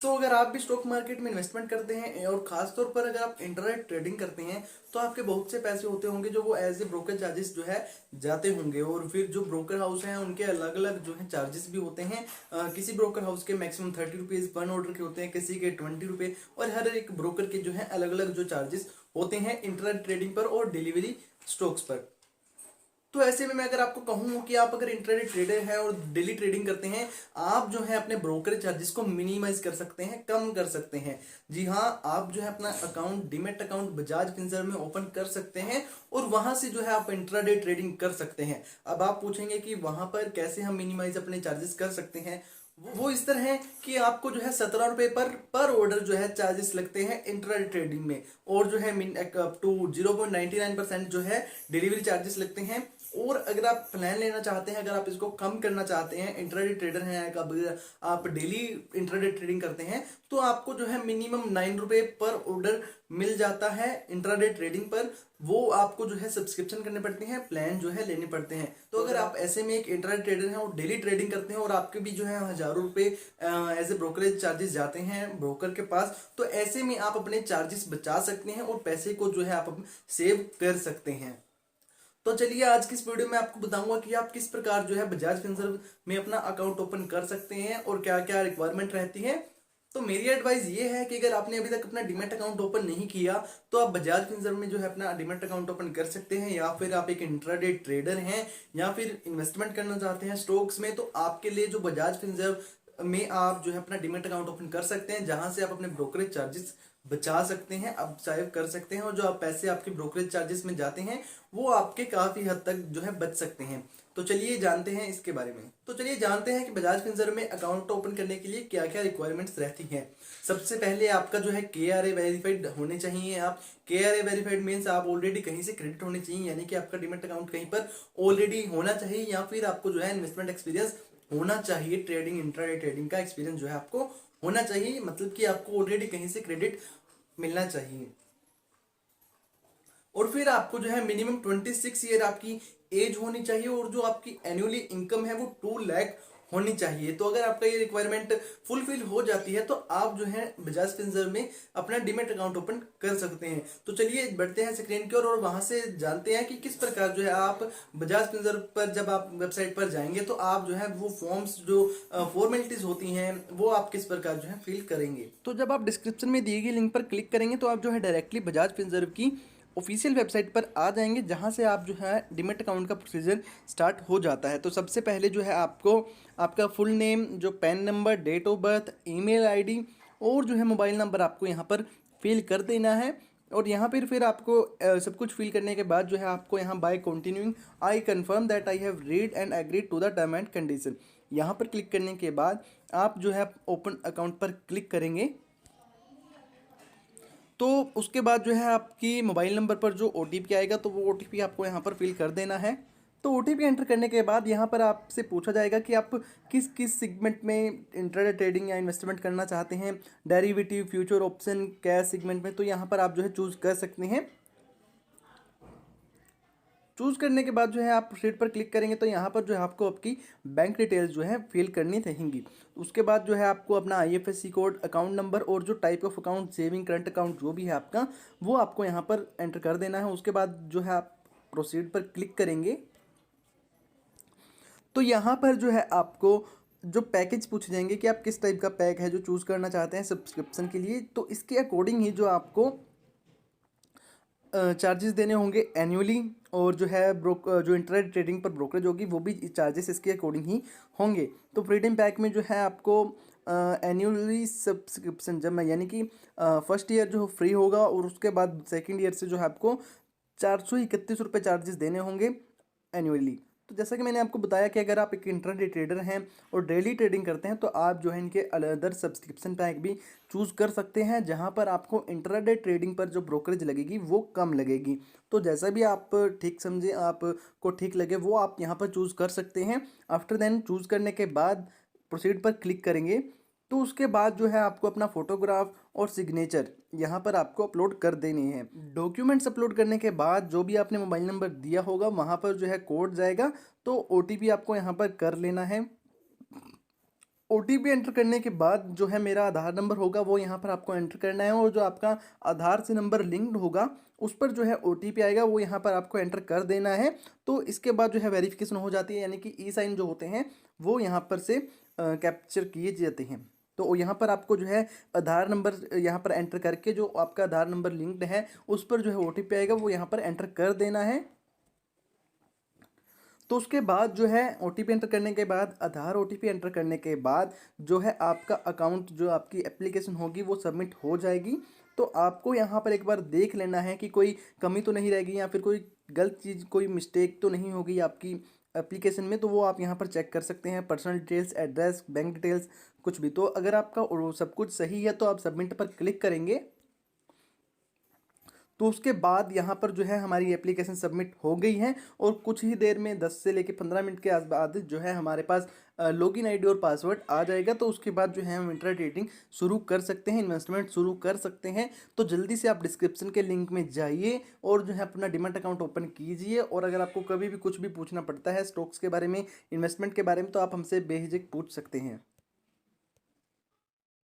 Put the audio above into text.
तो अगर आप भी स्टॉक मार्केट में इन्वेस्टमेंट करते हैं और खास तौर पर अगर आप इंटरनेट ट्रेडिंग करते हैं तो आपके बहुत से पैसे होते होंगे जो वो एज ए ब्रोकर चार्जेस जो है जाते होंगे। और फिर जो ब्रोकर हाउस हैं उनके अलग अलग जो है चार्जेस भी होते हैं। किसी ब्रोकर हाउस के मैक्सिमम 30 रुपीज वन ऑर्डर के होते हैं, किसी के 20 रुपये, और हर एक ब्रोकर के जो है अलग अलग जो चार्जेस होते हैं इंटरनेट ट्रेडिंग पर और डिलीवरी स्टॉक्स पर। तो ऐसे में मैं अगर आपको कहूँ कि आप अगर इंट्राडे ट्रेडर हैं और डेली ट्रेडिंग करते हैं, आप जो है अपने ब्रोकरेज चार्जेस को मिनिमाइज कर सकते हैं, कम कर सकते हैं। जी हाँ, आप जो है अपना account, demat account Bajaj Finserv में ओपन कर सकते हैं और वहां से जो है आप इंट्राडे ट्रेडिंग कर सकते हैं। अब आप पूछेंगे कि वहां पर कैसे हम मिनिमाइज अपने चार्जेस कर सकते हैं। वो इस तरह है कि आपको जो है 17 रुपए पर ऑर्डर जो है चार्जेस लगते हैं इंट्राडे ट्रेडिंग में, और जो है अप टू 0.99% जो है डिलीवरी चार्जेस लगते हैं। और अगर आप प्लान लेना चाहते हैं, अगर आप इसको कम करना चाहते हैं, इंट्राडे ट्रेडर हैं, आप डेली इंट्राडे ट्रेडिंग करते हैं, तो आपको जो है मिनिमम 9 रुपए पर ऑर्डर मिल जाता है इंट्राडे ट्रेडिंग पर। वो आपको जो है सब्सक्रिप्शन करने पड़ते हैं, प्लान जो है लेने पड़ते हैं। तो अगर आप ऐसे में एक इंट्राडे ट्रेडर हैं और डेली ट्रेडिंग करते हैं और आपके भी जो है हजारों रुपए एज ए ब्रोकरेज चार्जेस जाते हैं ब्रोकर के पास, तो ऐसे में आप अपने चार्जेस बचा सकते हैं और पैसे को जो है आप सेव कर सकते हैं। तो चलिए आज की इस वीडियो में आपको बताऊंगा कि आप किस प्रकार जो है बजाज फिनसर्व में अपना अकाउंट ओपन कर सकते हैं और क्या क्या रिक्वायरमेंट रहती है। तो मेरी एडवाइस ये है कि अगर आपने अभी तक अपना डीमैट अकाउंट ओपन नहीं किया तो आप बजाज फिनसर्व में जो है अपना डीमैट अकाउंट ओपन कर सकते हैं, या फिर आप एक इंट्राडे ट्रेडर हैं या फिर इन्वेस्टमेंट करना चाहते हैं स्टॉक्स में, तो आपके लिए जो बजाज फिनसर्व में आप जो है अपना डीमैट अकाउंट ओपन कर सकते हैं, जहां से आप अपने ब्रोकरेज चार्जेस बचा सकते हैं, अब सेव कर सकते हैं, और जो आप पैसे आपके ब्रोकरेज चार्जेस में जाते हैं वो आपके काफी हद तक जो है बच सकते हैं। तो चलिए जानते हैं इसके बारे में। तो चलिए जानते हैं कि बजाज फिनसर्व में अकाउंट ओपन करने के लिए क्या क्या रिक्वायरमेंट्स रहती हैं। सबसे पहले आपका जो है KRA वेरीफाइड होने चाहिए। आप KRA वेरीफाइड मीन्स आप ऑलरेडी कहीं से क्रेडिट होने चाहिए, यानी कि आपका डीमैट अकाउंट कहीं पर ऑलरेडी होना चाहिए, या फिर आपको जो है इन्वेस्टमेंट एक्सपीरियंस होना चाहिए, ट्रेडिंग इंट्राडे ट्रेडिंग का एक्सपीरियंस जो है आपको होना चाहिए, मतलब कि आपको ऑलरेडी कहीं से क्रेडिट मिलना चाहिए। और फिर आपको जो है मिनिमम 26 ईयर आपकी एज होनी चाहिए, और जो आपकी एनुअली इनकम है वो 2 लाख होनी चाहिए। तो अगर आपका ये रिक्वायरमेंट फुलफिल हो जाती है तो आप जो है बजाज फिनसर्व में अपना डीमैट अकाउंट ओपन कर सकते हैं। तो चलिए बढ़ते हैं स्क्रीन की ओर और वहां से जानते हैं कि किस प्रकार जो है आप बजाज फिनसर्व पर जब आप वेबसाइट पर जाएंगे तो आप जो है वो फॉर्म्स जो फॉर्मेलिटीज होती हैं वो आप किस प्रकार जो है फिल करेंगे। तो जब आप डिस्क्रिप्शन में दिए गए लिंक पर क्लिक करेंगे तो आप जो है डायरेक्टली बजाज फिनसर्व की ऑफिशियल वेबसाइट पर आ जाएंगे, जहां से आप जो है डीमैट अकाउंट का प्रोसीजर स्टार्ट हो जाता है। तो सबसे पहले जो है आपको आपका फुल नेम, जो PAN number, date of birth, email ID और जो है मोबाइल नंबर आपको यहाँ पर फिल कर देना है। और यहाँ पर फिर आपको सब कुछ फिल करने के बाद जो है आपको यहाँ by continuing I confirm that I have read and agreed to the term and condition, यहाँ पर क्लिक करने के बाद आप जो है ओपन अकाउंट पर क्लिक करेंगे। तो उसके बाद जो है आपकी मोबाइल नंबर पर जो OTP आएगा तो वो OTP आपको यहाँ पर फिल कर देना है। तो OTP एंटर करने के बाद यहाँ पर आपसे पूछा जाएगा कि आप किस किस सेगमेंट में इंट्राडे ट्रेडिंग या इन्वेस्टमेंट करना चाहते हैं, derivative, future, option, cash segment में। तो यहाँ पर आप जो है चूज़ कर सकते हैं। चूज करने के बाद जो है आप प्रोसीड पर क्लिक करेंगे तो यहाँ पर जो है आपको आपकी बैंक डिटेल्स जो है फिल करनी रहेंगी। उसके बाद जो है आपको अपना IFSC कोड, अकाउंट नंबर और जो type of account, saving, current account जो भी है आपका, वो आपको यहाँ पर एंटर कर देना है। उसके बाद जो है आप प्रोसीड पर क्लिक करेंगे तो यहाँ पर जो है आपको जो पैकेज पूछे जाएंगे कि आप किस टाइप का पैक है जो चूज़ करना चाहते हैं सब्सक्रिप्शन के लिए, तो इसके अकॉर्डिंग ही जो आपको चार्जेस देने होंगे एनुअली, और जो है जो इंटरनेट ट्रेडिंग पर ब्रोकरेज होगी वो भी चार्जेस इसके अकॉर्डिंग ही होंगे। तो फ्रीडम पैक में जो है आपको एनुअली सब्सक्रिप्शन जब मैं यानी कि फर्स्ट ईयर जो फ्री होगा, और उसके बाद सेकंड ईयर से जो है आपको 431 रुपये चार्जेस देने होंगे एनुअली। तो जैसा कि मैंने आपको बताया कि अगर आप एक इंट्राडे ट्रेडर हैं और डेली ट्रेडिंग करते हैं तो आप जो है इनके अदर सब्सक्रिप्शन पैक भी चूज़ कर सकते हैं, जहां पर आपको इंट्राडे ट्रेडिंग पर जो ब्रोकरेज लगेगी वो कम लगेगी। तो जैसा भी आप ठीक समझे, आपको ठीक लगे, वो आप यहाँ पर चूज़ कर सकते हैं। आफ्टर देन चूज़ करने के बाद प्रोसीड पर क्लिक करेंगे तो उसके बाद जो है आपको अपना फोटोग्राफ और सिग्नेचर यहाँ पर आपको अपलोड कर देने हैं। डॉक्यूमेंट्स अपलोड करने के बाद जो भी आपने मोबाइल नंबर दिया होगा वहाँ पर जो है कोड जाएगा, तो OTP आपको यहाँ पर कर लेना है। ओटीपी एंटर करने के बाद जो है मेरा आधार नंबर होगा वो यहाँ पर आपको एंटर करना है, और जो आपका आधार से नंबर लिंक्ड होगा उस पर जो है ओटीपी आएगा वो यहाँ पर आपको एंटर कर देना है। तो इसके बाद जो है वेरिफिकेशन हो जाती है, यानी कि ई साइन जो होते हैं वो यहाँ पर से कैप्चर किए जाते हैं। तो यहाँ पर आपको जो है आधार नंबर यहाँ पर एंटर करके जो आपका आधार नंबर लिंक्ड है उस पर जो है ओटीपी आएगा वो यहाँ पर एंटर कर देना है। तो उसके बाद जो है ओटीपी एंटर करने के बाद, आधार ओटीपी एंटर करने के बाद जो है आपका अकाउंट, जो आपकी एप्लीकेशन होगी वो सबमिट हो जाएगी। तो आपको यहाँ पर एक बार देख लेना है कि कोई कमी तो नहीं रहेगी या फिर कोई गलत चीज़, कोई मिस्टेक तो नहीं होगी आपकी एप्लीकेशन में। तो वो आप यहाँ पर चेक कर सकते हैं, personal details, address, bank details, कुछ भी। तो अगर आपका सब कुछ सही है तो आप सबमिट पर क्लिक करेंगे। तो उसके बाद यहाँ पर जो है हमारी एप्लीकेशन सबमिट हो गई है, और कुछ ही देर में 10 से लेकर 15 मिनट के बाद जो है हमारे पास लॉगिन आईडी और पासवर्ड आ जाएगा। तो उसके बाद जो है हम इंट्रा ट्रेडिंग शुरू कर सकते हैं, इन्वेस्टमेंट शुरू कर सकते हैं। तो जल्दी से आप डिस्क्रिप्शन के लिंक में जाइए और जो है अपना डीमैट अकाउंट ओपन कीजिए। और अगर आपको कभी भी कुछ भी पूछना पड़ता है स्टॉक्स के बारे में, इन्वेस्टमेंट के बारे में, तो आप हमसे बेझिझक पूछ सकते हैं।